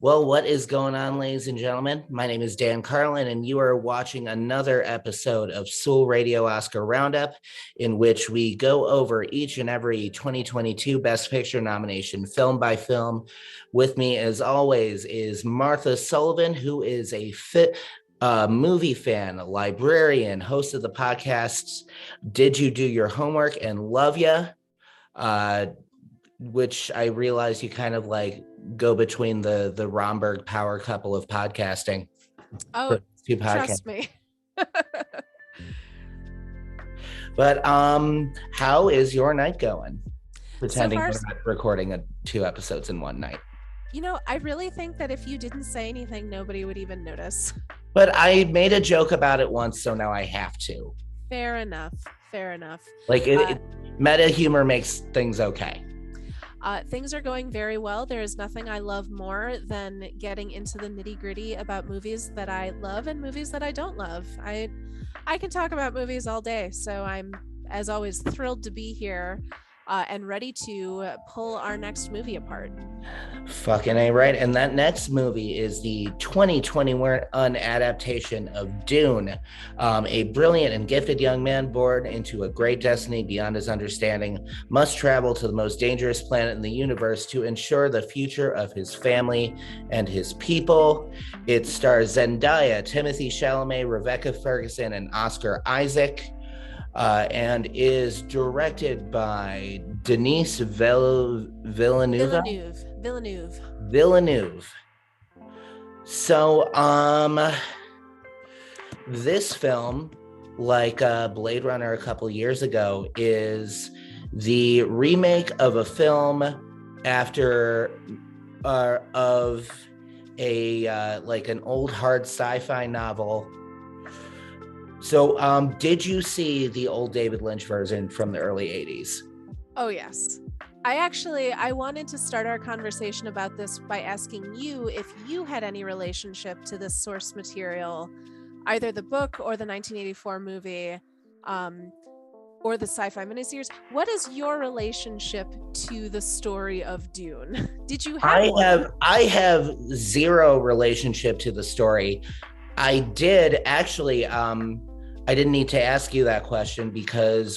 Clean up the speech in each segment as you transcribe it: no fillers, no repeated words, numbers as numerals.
Well, what is going on, ladies and gentlemen? My name is Dan Carlin, and you are watching another episode of Sool Radio Oscar Roundup, in which we go over each and every 2022 Best Picture nomination, film by film. With me, as always, is Martha Sullivan, who is a movie fan, a librarian, host of the podcasts Did You Do Your Homework and Love Ya? Which I realize you kind of like go between the Romberg power couple of podcasting. Oh, two podcasts. Trust me. But how is your night going? Pretending So far, we're not recording two episodes in one night. You know, I really think that if you didn't say anything, nobody would even notice. But I made a joke about it once, so now I have to. Fair enough. Like meta humor makes things okay. Things are going very well. There is nothing I love more than getting into the nitty-gritty about movies that I love and movies that I don't love. I can talk about movies all day, so I'm, as always, thrilled to be here and ready to pull our next movie apart. Fucking A, right? And that next movie is the 2021 adaptation of Dune. A brilliant and gifted young man born into a great destiny beyond his understanding must travel to the most dangerous planet in the universe to ensure the future of his family and his people. It stars Zendaya, Timothée Chalamet, Rebecca Ferguson, and Oscar Isaac. And is directed by Denis Villeneuve. So, this film, like Blade Runner a couple years ago, is the remake of a film after of a like an old hard sci-fi novel. So, did you see the old David Lynch version from the early 80s? Oh, yes. I wanted to start our conversation about this by asking you if you had any relationship to this source material, either the book or the 1984 movie, or the sci-fi miniseries. What is your relationship to the story of Dune? Did you have one? I have zero relationship to the story. I did actually, I didn't need to ask you that question because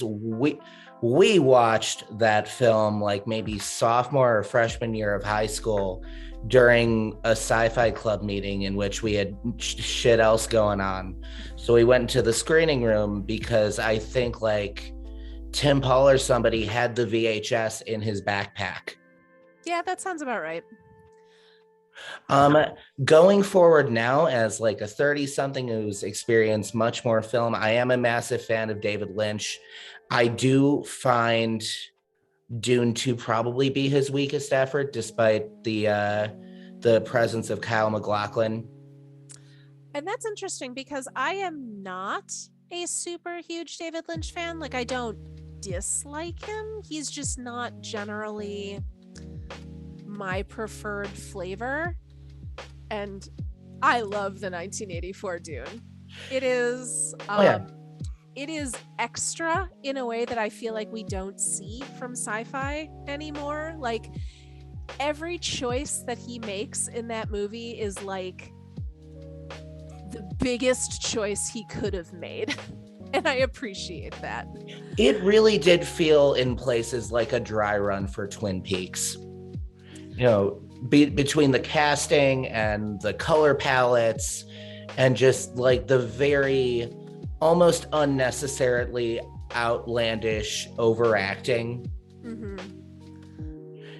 we watched that film like maybe sophomore or freshman year of high school during a sci-fi club meeting in which we had shit else going on. So we went into the screening room because I think like Tim Paul or somebody had the VHS in his backpack. Yeah, that sounds about right. Going forward now as like a 30-something who's experienced much more film, I am a massive fan of David Lynch. I do find Dune to probably be his weakest effort, despite the presence of Kyle MacLachlan. And that's interesting because I am not a super huge David Lynch fan. Like, I don't dislike him. He's just not generally my preferred flavor, and I love the 1984 Dune. It is it is extra in a way that I feel like we don't see from sci-fi anymore. Like, every choice that he makes in that movie is like the biggest choice he could have made. And I appreciate that. It really did feel in places like a dry run for Twin Peaks. You know, between the casting and the color palettes and just like the very almost unnecessarily outlandish overacting. Mm-hmm.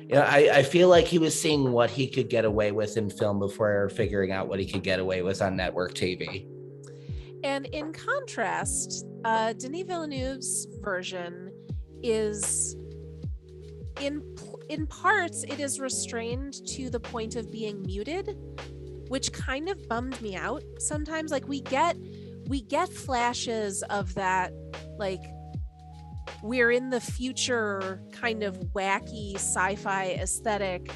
You know, I feel like he was seeing what he could get away with in film before figuring out what he could get away with on network TV. And in contrast, Denis Villeneuve's version is in parts, it is restrained to the point of being muted, which kind of bummed me out sometimes. Like, we get flashes of that, like, we're in the future kind of wacky sci-fi aesthetic,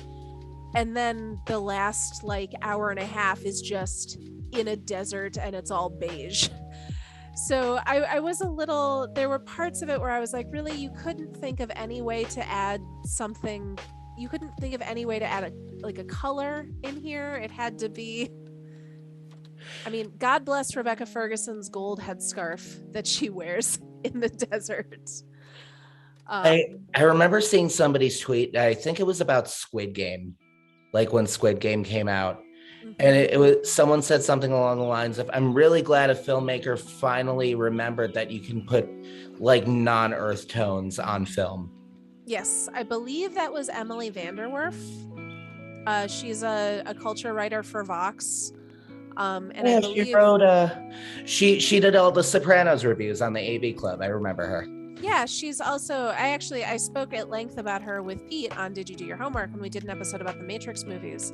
and then the last like hour and a half is just in a desert and it's all beige. So I was a little, there were parts of it where I was like, really, you couldn't think of any way to add something, you couldn't think of any way to add a color in here. It had to be, I mean, God bless Rebecca Ferguson's gold headscarf that she wears in the desert. I remember seeing somebody's tweet. I think it was about Squid Game, like when Squid Game came out. And it was, someone said something along the lines of, I'm really glad a filmmaker finally remembered that you can put like non-earth tones on film. Yes, I believe that was Emily Vanderwerf. She's a culture writer for Vox. And Yeah, I believe she wrote she did all the Sopranos reviews on the AV Club. I remember her. Yeah, she's also, I spoke at length about her with Pete on Did You Do Your Homework when we did an episode about the Matrix movies.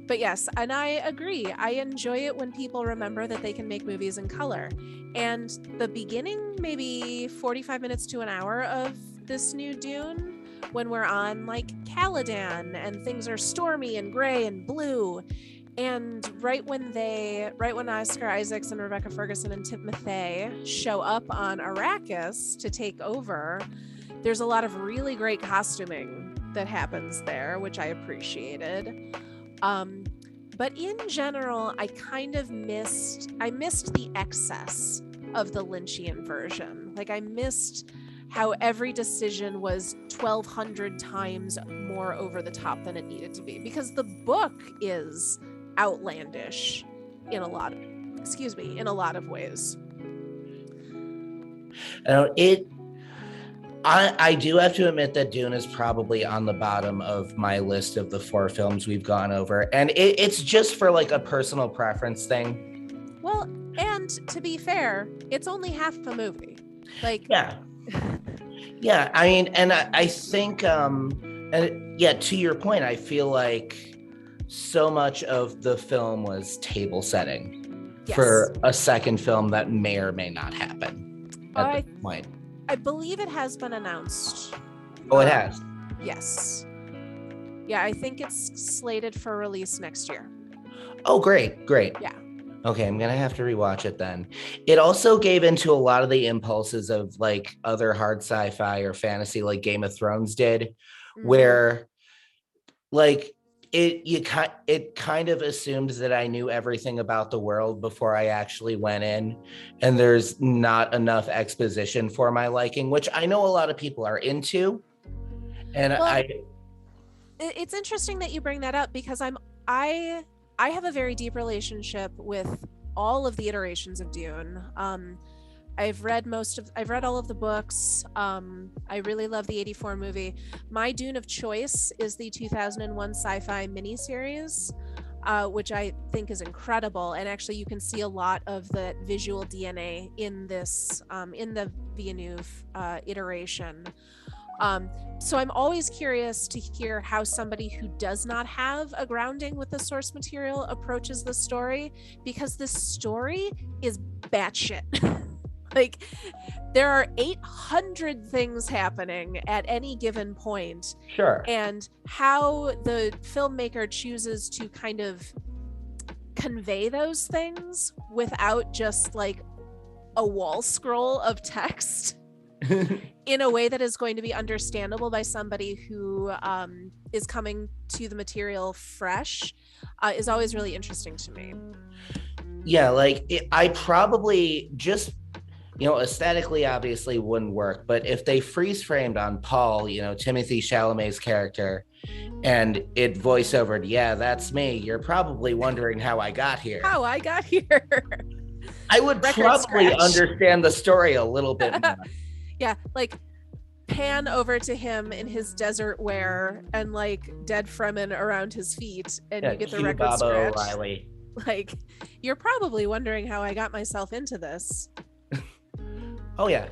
But yes, and I agree. I enjoy it when people remember that they can make movies in color. And the beginning, maybe 45 minutes to an hour of this new Dune, when we're on like Caladan and things are stormy and gray and blue. And right when Oscar Isaacs and Rebecca Ferguson and Timothée show up on Arrakis to take over, there's a lot of really great costuming that happens there, which I appreciated. But in general, I missed the excess of the Lynchian version. Like I missed how every decision was 1,200 times more over the top than it needed to be, because the book is outlandish in a lot of ways. I do have to admit that Dune is probably on the bottom of my list of the 4 films we've gone over, and it's just for like a personal preference thing. Well, and to be fair, it's only half a movie. Like, yeah. I mean, and I think, to your point, I feel like so much of the film was table setting for a second film that may or may not happen at this point. I believe it has been announced. Oh, it has? Yes. Yeah, I think it's slated for release next year. Oh, great. Yeah. Okay, I'm going to have to rewatch it then. It also gave into a lot of the impulses of like other hard sci-fi or fantasy like Game of Thrones did, where like it kind of assumed that I knew everything about the world before I actually went in, and there's not enough exposition for my liking, which I know a lot of people are into. And it's interesting that you bring that up, because I have a very deep relationship with all of the iterations of Dune. I've read all of the books. I really love the 84 movie. My Dune of choice is the 2001 sci-fi miniseries, which I think is incredible. And actually you can see a lot of the visual DNA in this, in the Villeneuve iteration. So I'm always curious to hear how somebody who does not have a grounding with the source material approaches the story, because this story is batshit. Like, there are 800 things happening at any given point. Sure. And how the filmmaker chooses to kind of convey those things without just like a wall scroll of text in a way that is going to be understandable by somebody who is coming to the material fresh is always really interesting to me. Yeah, like I probably just, aesthetically obviously wouldn't work, but if they freeze framed on Paul, Timothée Chalamet's character, and it voiceovered, yeah, that's me, you're probably wondering how I got here. I would probably understand the story a little bit more. Yeah, like pan over to him in his desert wear and like dead Fremen around his feet, and you get the record scratch. O'Reilly. Like, you're probably wondering how I got myself into this. Oh yeah,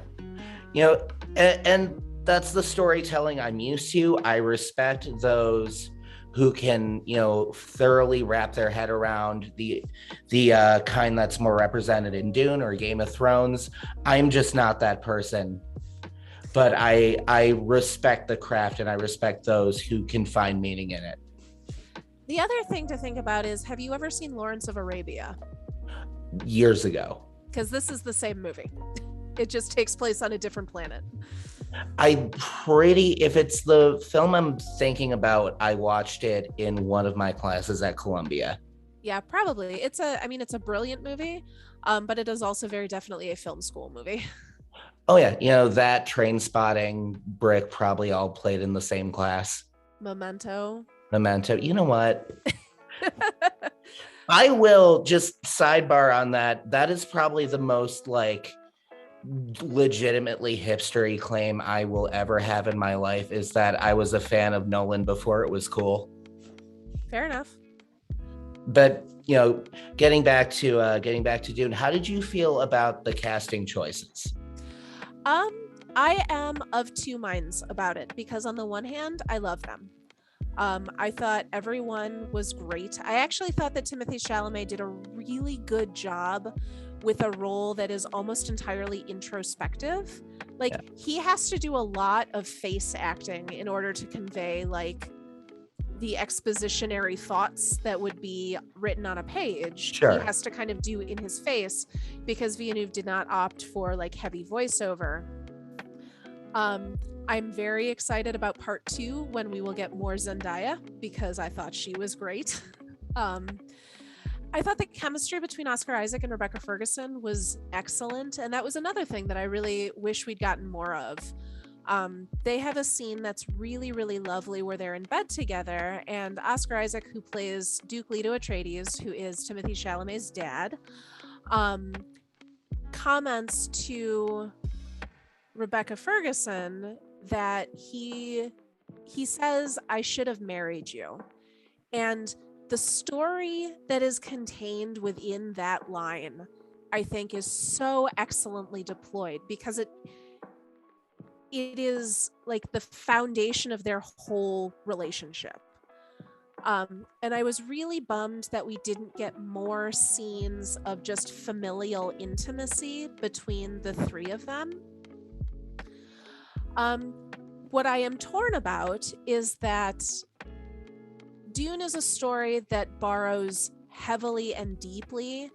and that's the storytelling I'm used to. I respect those who can, thoroughly wrap their head around the kind that's more represented in Dune or Game of Thrones. I'm just not that person. But I respect the craft, and I respect those who can find meaning in it. The other thing to think about is, have you ever seen Lawrence of Arabia? Years ago. Because this is the same movie. It just takes place on a different planet. If it's the film I'm thinking about, I watched it in one of my classes at Columbia. Yeah, probably. I mean, it's a brilliant movie, but it is also very definitely a film school movie. Oh yeah, that Train Spotting, Brick probably all played in the same class. Memento. Memento. You know what? I will just sidebar on that. That is probably the most like legitimately hipstery claim I will ever have in my life, is that I was a fan of Nolan before it was cool. Fair enough. But getting back to Dune, how did you feel about the casting choices? Um, I am of two minds about it because on the one hand, I love them. I thought everyone was great. I actually thought that Timothée Chalamet did a really good job with a role that is almost entirely introspective. Like Yeah. he has to do a lot of face acting in order to convey like the expositionary thoughts that would be written on a page. He Sure. has to kind of do in his face because Villeneuve did not opt for like heavy voiceover. I'm very excited about part 2 when we will get more Zendaya because I thought she was great. um, I thought the chemistry between Oscar Isaac and Rebecca Ferguson was excellent, and that was another thing that I really wish we'd gotten more of. They have a scene that's really, really lovely where they're in bed together, and Oscar Isaac, who plays Duke Leto Atreides, who is Timothée Chalamet's dad, um, comments to Rebecca Ferguson that he says, "I should have married you." And the story that is contained within that line, I think, is so excellently deployed because it is like the foundation of their whole relationship. And I was really bummed that we didn't get more scenes of just familial intimacy between the three of them. What I am torn about is that Dune is a story that borrows heavily and deeply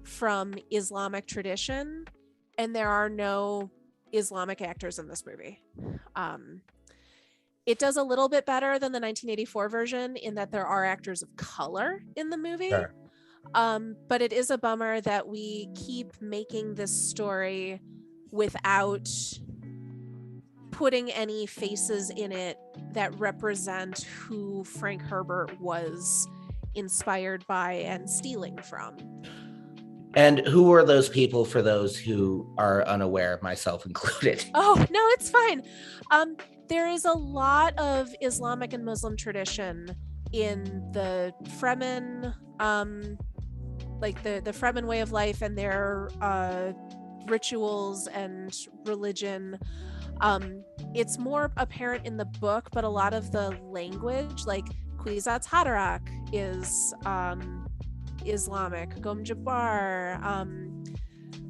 from Islamic tradition, and there are no Islamic actors in this movie. It does a little bit better than the 1984 version in that there are actors of color in the movie. Sure. But it is a bummer that we keep making this story without putting any faces in it that represent who Frank Herbert was inspired by and stealing from. And who are those people, for those who are unaware, myself included? Oh, no, it's fine. There is a lot of Islamic and Muslim tradition in the Fremen, like the Fremen way of life and their rituals and religion. It's more apparent in the book, but a lot of the language, like Kwisatz Haderach is Islamic, Gom Jabbar,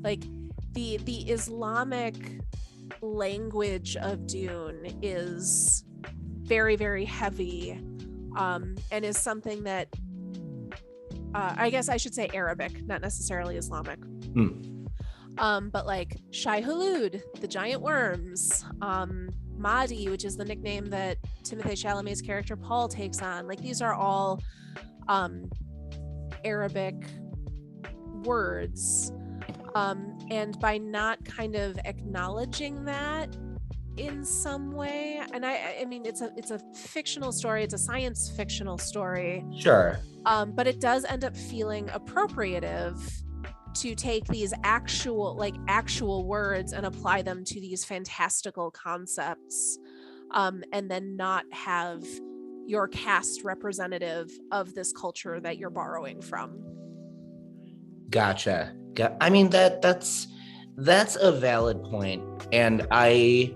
like the Islamic language of Dune is very, very heavy, and is something that I guess I should say Arabic, not necessarily Islamic. But like Shai Hulud, the giant worms, Mahdi, which is the nickname that Timothée Chalamet's character Paul takes on, like these are all Arabic words, and by not kind of acknowledging that in some way, and I mean it's a fictional story, it's a science fictional story, Sure. but it does end up feeling appropriative to take these actual words and apply them to these fantastical concepts, and then not have your cast representative of this culture that you're borrowing from. Gotcha. I mean that's a valid point, and I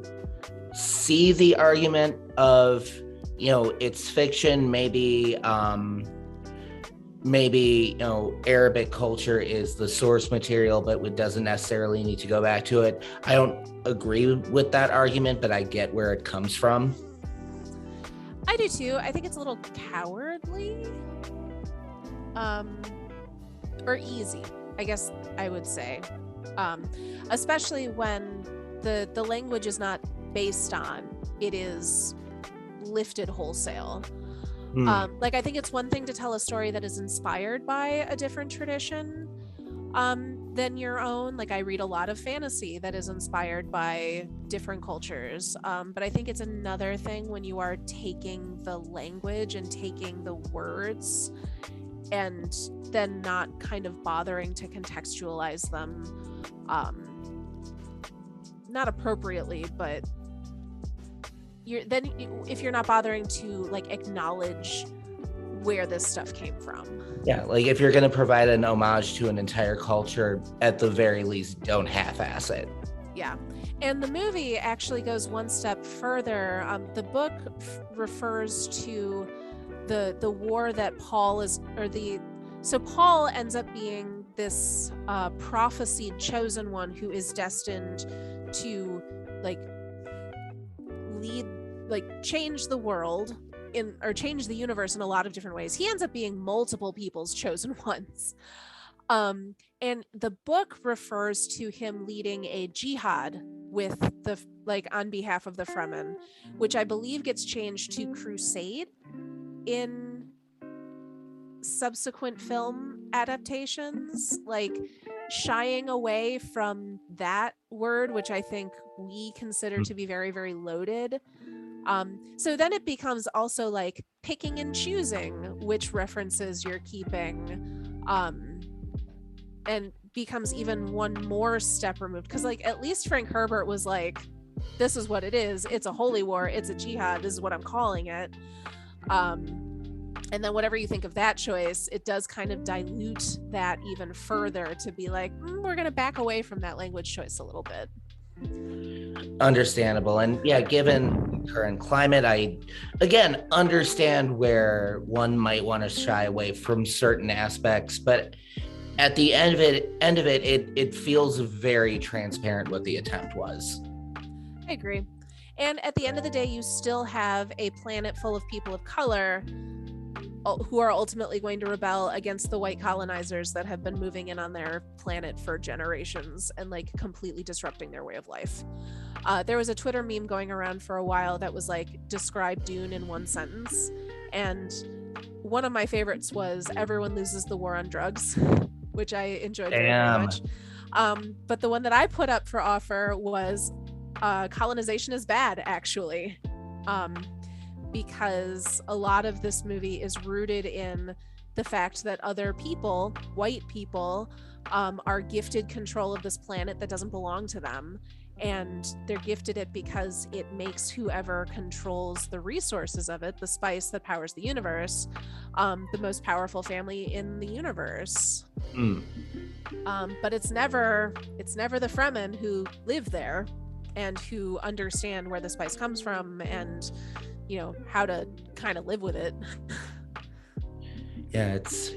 see the argument of it's fiction, maybe Arabic culture is the source material, but it doesn't necessarily need to go back to it. I don't agree with that argument, but I get where it comes from. I do too. I think it's a little cowardly, or easy, I guess I would say, especially when the language is not based on, it is lifted wholesale. Like, I think it's one thing to tell a story that is inspired by a different tradition than your own. Like, I read a lot of fantasy that is inspired by different cultures, but I think it's another thing when you are taking the language and taking the words and then not kind of bothering to contextualize them, not appropriately, but if you're not bothering to like acknowledge where this stuff came from. Yeah, like if you're going to provide an homage to an entire culture, at the very least, don't half-ass it. Yeah. And the movie actually goes one step further. The book refers to the war that Paul is, so Paul ends up being this prophesied chosen one who is destined to like lead, like change the world or change the universe in a lot of different ways. He ends up being multiple people's chosen ones. And the book refers to him leading a jihad with the, like, on behalf of the Fremen, which I believe gets changed to crusade in subsequent film adaptations, like shying away from that word, which I think we consider to be very, very loaded. So then it becomes also like picking and choosing which references you're keeping, and becomes even one more step removed. Because like at least Frank Herbert was like, this is what it is. It's a holy war. It's a jihad. This is what I'm calling it. And then whatever you think of that choice, it does kind of dilute that even further to be like, we're going to back away from that language choice a little bit. Understandable. And yeah, given the current climate, I again understand where one might want to shy away from certain aspects, but at the end of it feels very transparent what the attempt was. I agree. And at the end of the day, you still have a planet full of people of color who are ultimately going to rebel against the white colonizers that have been moving in on their planet for generations and like completely disrupting their way of life. There was a Twitter meme going around for a while that was like, describe Dune in one sentence. And one of my favorites was everyone loses the war on drugs, which I enjoyed very, very much. But the one that I put up for offer was colonization is bad, actually. Because a lot of this movie is rooted in the fact that other people, white people, are gifted control of this planet that doesn't belong to them. And they're gifted it because it makes whoever controls the resources of it, the spice that powers the universe, the most powerful family in the universe. But it's never the Fremen who live there and who understand where the spice comes from and, you know, how to kind of live with it. Yeah, it's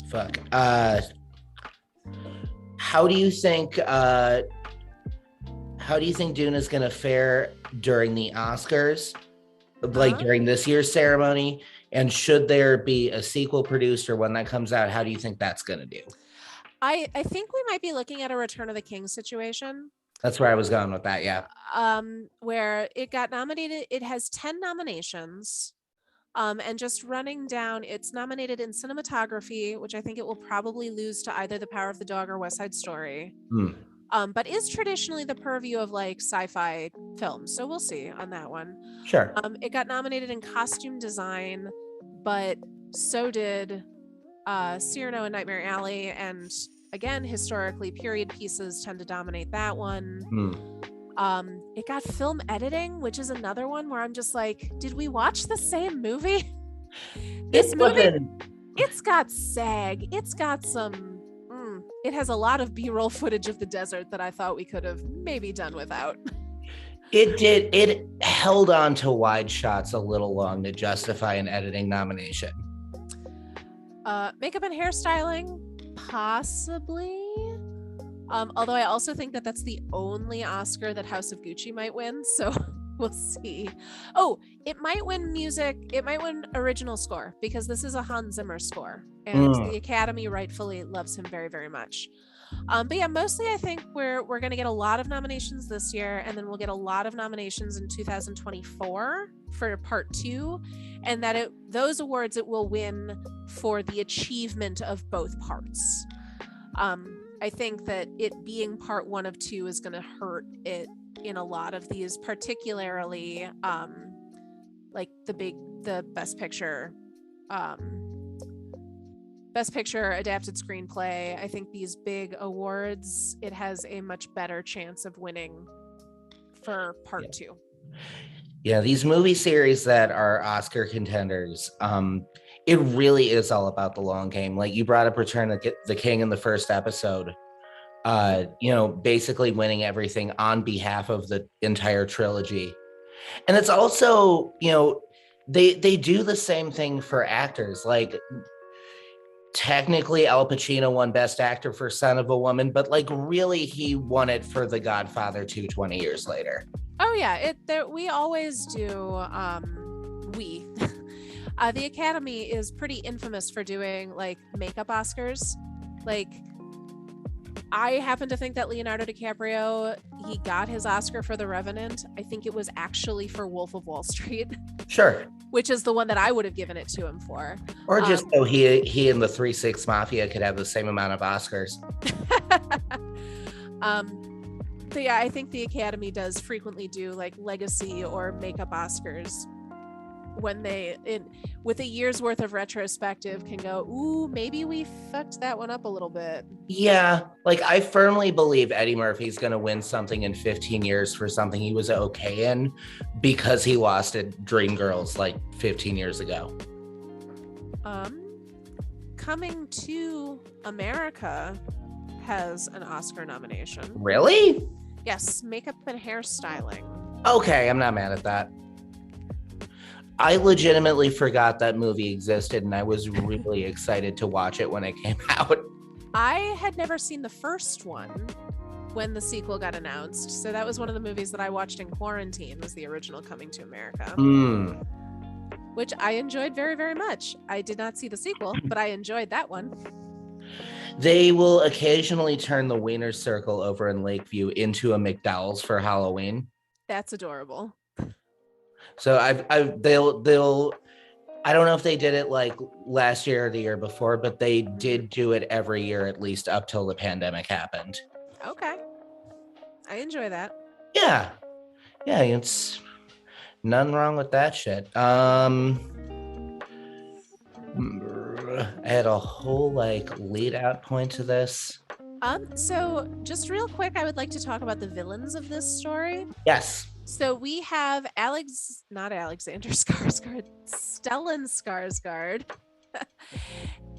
fuck. How do you think Dune is gonna fare during the Oscars, like during this year's ceremony? And should there be a sequel produced or one that comes out? How do you think that's gonna do? I think we might be looking at a Return of the King situation. That's where I was going with that, yeah. Where it got nominated, it has 10 nominations. And just running down, it's nominated in cinematography, which I think it will probably lose to either The Power of the Dog or West Side Story. But is traditionally the purview of like sci-fi films. So we'll see on that one. Sure. It got nominated in costume design, but so did Cyrano and Nightmare Alley, and again, historically, period pieces tend to dominate that one. It got film editing, which is another one where I'm just like, did we watch the same movie? This movie, it's got SAG. It's got some, it has a lot of B-roll footage of the desert that I thought we could have maybe done without. It did. It held on to wide shots a little long to justify an editing nomination. Makeup and hairstyling, possibly. Although I also think that that's the only Oscar that House of Gucci might win, so we'll see. Oh, it might win music. It might win original score because this is a Hans Zimmer score, and the Academy rightfully loves him very, very much. But yeah, mostly I think we're gonna get a lot of nominations this year, and then we'll get a lot of nominations in 2024 for part 2, and that those awards it will win for the achievement of both parts. I think that it being part 1 of 2 is gonna hurt it in a lot of these, particularly like the best picture, adapted screenplay. I think these big awards, it has a much better chance of winning for part 2. Yeah, these movie series that are Oscar contenders, it really is all about the long game. Like you brought up Return of the King in the first episode, basically winning everything on behalf of the entire trilogy. And it's also, they do the same thing for actors. Like technically Al Pacino won Best Actor for Son of a Woman, but like really he won it for The Godfather 20 years later. Oh yeah, we always do. The Academy is pretty infamous for doing like makeup Oscars. Like, I happen to think that Leonardo DiCaprio, he got his Oscar for The Revenant. I think it was actually for Wolf of Wall Street. Sure. Which is the one that I would have given it to him for. Or just so he and the 3-6 Mafia could have the same amount of Oscars. So yeah, I think the Academy does frequently do like legacy or makeup Oscars when they, with a year's worth of retrospective, can go, ooh, maybe we fucked that one up a little bit. Yeah, like I firmly believe Eddie Murphy's going to win something in 15 years for something he was okay in because he lost at Dreamgirls like 15 years ago. Coming to America has an Oscar nomination. Really? Yes, makeup and hairstyling. Okay, I'm not mad at that. I legitimately forgot that movie existed, and I was really excited to watch it when it came out. I had never seen the first one when the sequel got announced, so that was one of the movies that I watched in quarantine, was the original Coming to America. Which I enjoyed very, very much. I did not see the sequel, but I enjoyed that one. They will occasionally turn the Wiener Circle over in Lakeview into a McDowell's for Halloween. That's adorable. So they'll I don't know if they did it like last year or the year before, but they did do it every year at least up till the pandemic happened. Okay. I enjoy that. Yeah, it's nothing wrong with that shit. I had a whole like lead out point to this. So just real quick, I would like to talk about the villains of this story. Yes. So we have not Alexander Skarsgård, Stellan Skarsgård.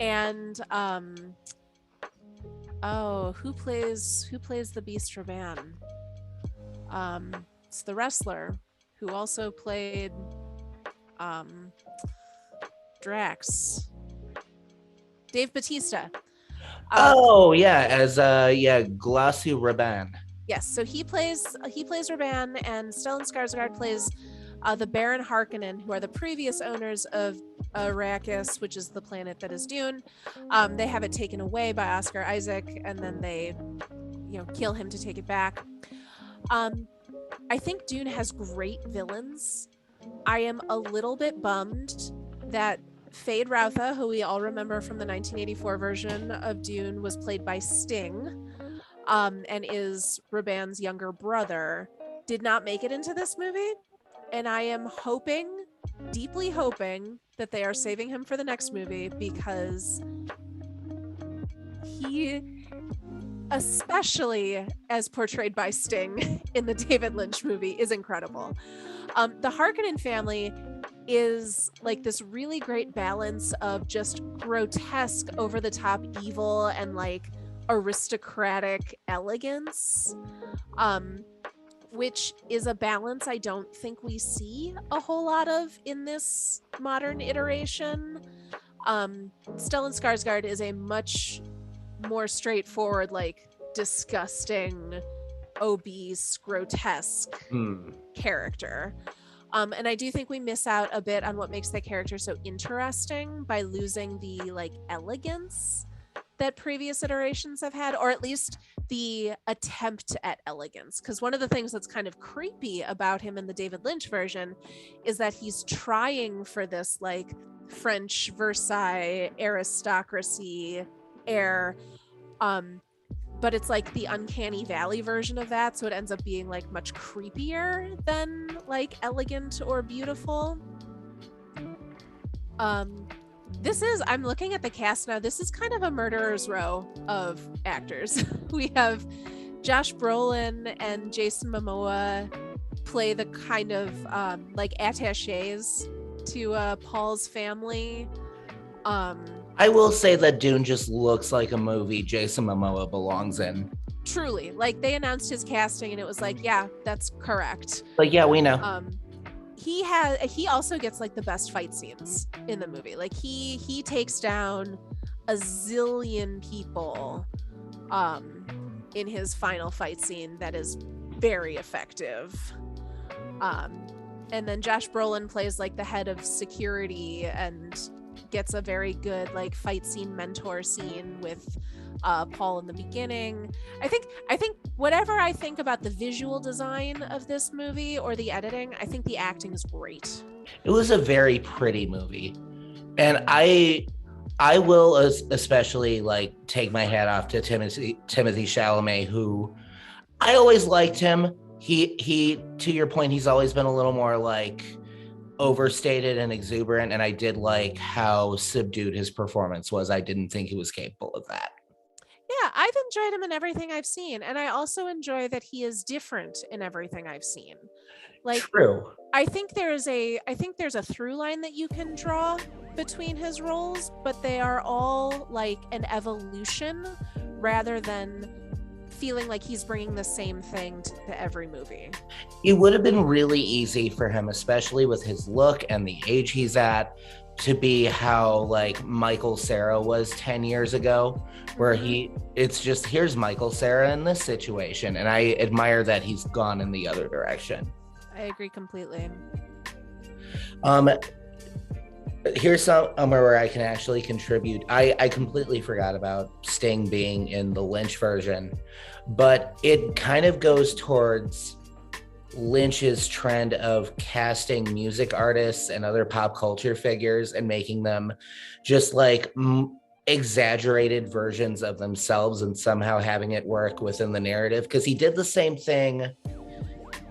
And who plays the Beast Raban? It's the wrestler who also played Drax. Dave Bautista. As Glossu Raban. Yes, so he plays Raban, and Stellan Skarsgård plays the Baron Harkonnen, who are the previous owners of Arrakis, which is the planet that is Dune. They have it taken away by Oscar Isaac, and then they, kill him to take it back. I think Dune has great villains. I am a little bit bummed that Fade Routha, who we all remember from the 1984 version of Dune, was played by Sting, and is Raban's younger brother, did not make it into this movie. And I am deeply hoping that they are saving him for the next movie, because he, especially as portrayed by Sting in the David Lynch movie, is incredible. The Harkonnen family is like this really great balance of just grotesque, over-the-top evil and like aristocratic elegance, which is a balance I don't think we see a whole lot of in this modern iteration. Stellan Skarsgård is a much more straightforward, like disgusting, obese, grotesque character. And I do think we miss out a bit on what makes that character so interesting by losing the like elegance that previous iterations have had, or at least the attempt at elegance. Because one of the things that's kind of creepy about him in the David Lynch version is that he's trying for this like French Versailles aristocracy air. But it's like the uncanny valley version of that, so it ends up being like much creepier than like elegant or beautiful. I'm looking at the cast now. This is kind of a murderer's row of actors. We have Josh Brolin and Jason Momoa play the kind of like attachés to Paul's family. I will say that Dune just looks like a movie Jason Momoa belongs in. Truly, like they announced his casting and it was like, yeah, that's correct. Like, yeah, we know. He also gets like the best fight scenes in the movie. Like he takes down a zillion people in his final fight scene that is very effective. And then Josh Brolin plays like the head of security and gets a very good like fight scene mentor scene with Paul in the beginning. I think whatever I think about the visual design of this movie or the editing, I think the acting is great. It was a very pretty movie, and I will especially like take my hat off to Timothée Chalamet, who I always liked him. He to your point, he's always been a little more like overstated and exuberant, and I did like how subdued his performance was. I didn't think he was capable of that. Yeah, I've enjoyed him in everything I've seen, and I also enjoy that he is different in everything I've seen. Like, true. I think there's a through line that you can draw between his roles, but they are all like an evolution rather than feeling like he's bringing the same thing to every movie. It would have been really easy for him, especially with his look and the age he's at, to be how like Michael Cera was 10 years ago, where it's just, here's Michael Cera in this situation. And I admire that he's gone in the other direction. I agree completely. Here's somewhere where I can actually contribute. I completely forgot about Sting being in the Lynch version, but it kind of goes towards Lynch's trend of casting music artists and other pop culture figures and making them just like exaggerated versions of themselves and somehow having it work within the narrative. Because he did the same thing.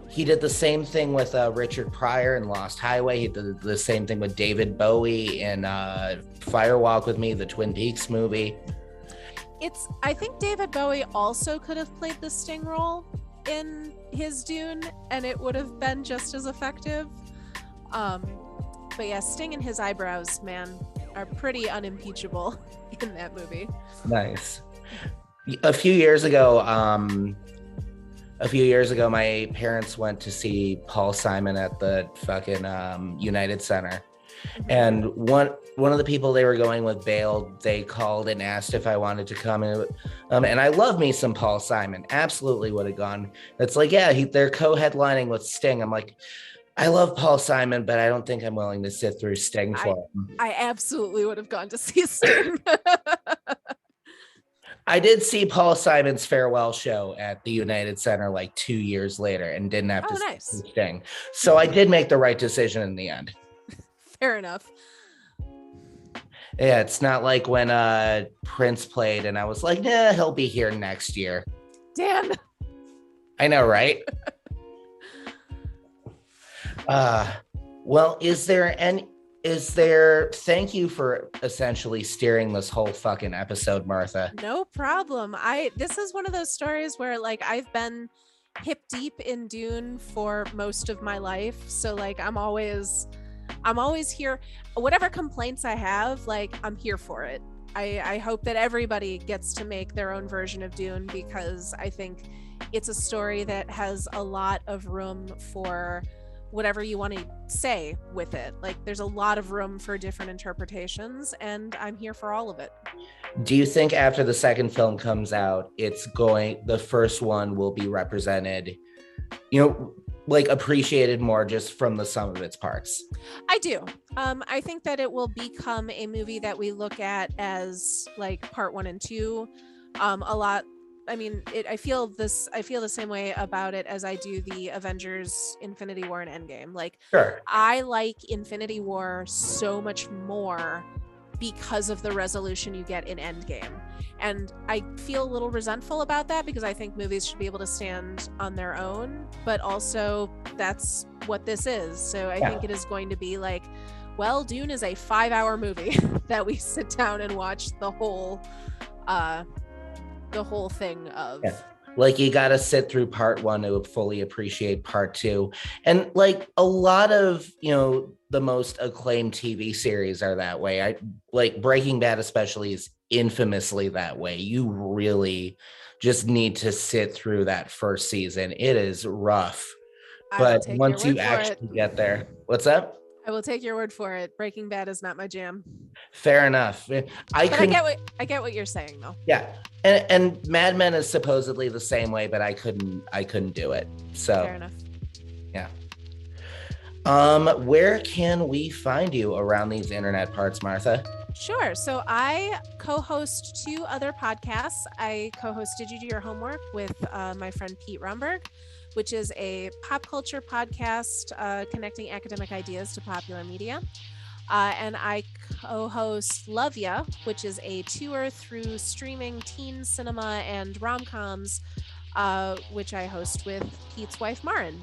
He did the same thing with Richard Pryor in Lost Highway. He did the same thing with David Bowie in Fire Walk with Me, the Twin Peaks movie. I think David Bowie also could have played the Sting role in his Dune, and it would have been just as effective. But yeah, Sting and his eyebrows, man, are pretty unimpeachable in that movie. Nice. A few years ago, my parents went to see Paul Simon at the fucking United Center. And one of the people they were going with bailed. They called and asked if I wanted to come. And I love me some Paul Simon. Absolutely would have gone. It's like, yeah, they're co-headlining with Sting. I'm like, I love Paul Simon, but I don't think I'm willing to sit through Sting for him. I absolutely would have gone to see Sting. I did see Paul Simon's farewell show at the United Center like 2 years later and didn't have to see Sting. So I did make the right decision in the end. Fair enough. Yeah, it's not like when Prince played and I was like, nah, he'll be here next year. Damn. I know, right? Well, thank you for essentially steering this whole fucking episode, Martha. No problem. This is one of those stories where like I've been hip deep in Dune for most of my life. So like I'm always here. Whatever complaints I have, like I'm here for it. I hope that everybody gets to make their own version of Dune, because I think it's a story that has a lot of room for whatever you want to say with it. Like there's a lot of room for different interpretations, and I'm here for all of it. Do you think after the second film comes out, the first one will be represented? You know, like appreciated more just from the sum of its parts. I do. I think that it will become a movie that we look at as like part 1 and 2. A lot. I mean, I feel the same way about it as I do the Avengers Infinity War and Endgame. Like, Sure. I like Infinity War so much more because of the resolution you get in Endgame. And I feel a little resentful about that because I think movies should be able to stand on their own, but also that's what this is. So I think it is going to be like, well, Dune is a 5-hour movie that we sit down and watch the whole thing of. Yeah. Like, you got to sit through part 1 to fully appreciate part 2. And like a lot of, the most acclaimed TV series are that way. I like Breaking Bad, especially, is infamously that way. You really just need to sit through that first season. It is rough. But once you actually get there, what's up? I will take your word for it. Breaking Bad is not my jam. Fair enough. I get what you're saying though. Yeah. And Mad Men is supposedly the same way, but I couldn't do it. So fair enough. Yeah. Where can we find you around these internet parts, Martha? Sure. So I co-host 2 other podcasts. I co-host Did You Do Your Homework with my friend Pete Romberg, which is a pop culture podcast connecting academic ideas to popular media. And I co-host Love Ya, which is a tour through streaming teen cinema and rom-coms, which I host with Pete's wife, Marin.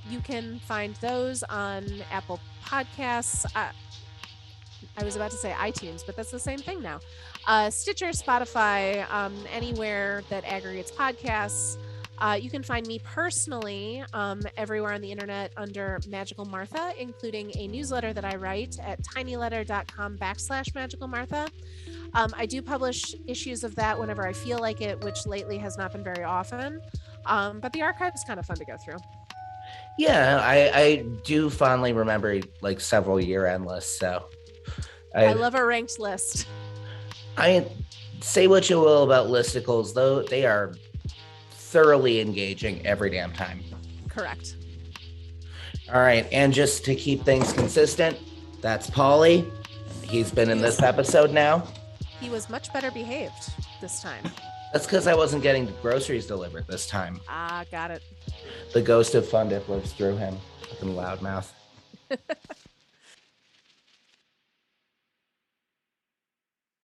You can find those on Apple Podcasts. I was about to say iTunes, but that's the same thing now. Stitcher, Spotify, anywhere that aggregates podcasts. You can find me personally everywhere on the internet under Magical Martha, including a newsletter that I write at tinyletter.com/Magical Martha. I do publish issues of that whenever I feel like it, which lately has not been very often. But the archive is kind of fun to go through. Yeah, I do fondly remember like several year-end lists. So I love a ranked list. I say what you will about listicles, though they are thoroughly engaging every damn time. Correct. All right, and just to keep things consistent, that's Paulie. He's been in this episode now. He was much better behaved this time. That's because I wasn't getting groceries delivered this time. Got it. The ghost of Fun Dip lives through him. Fucking loudmouth.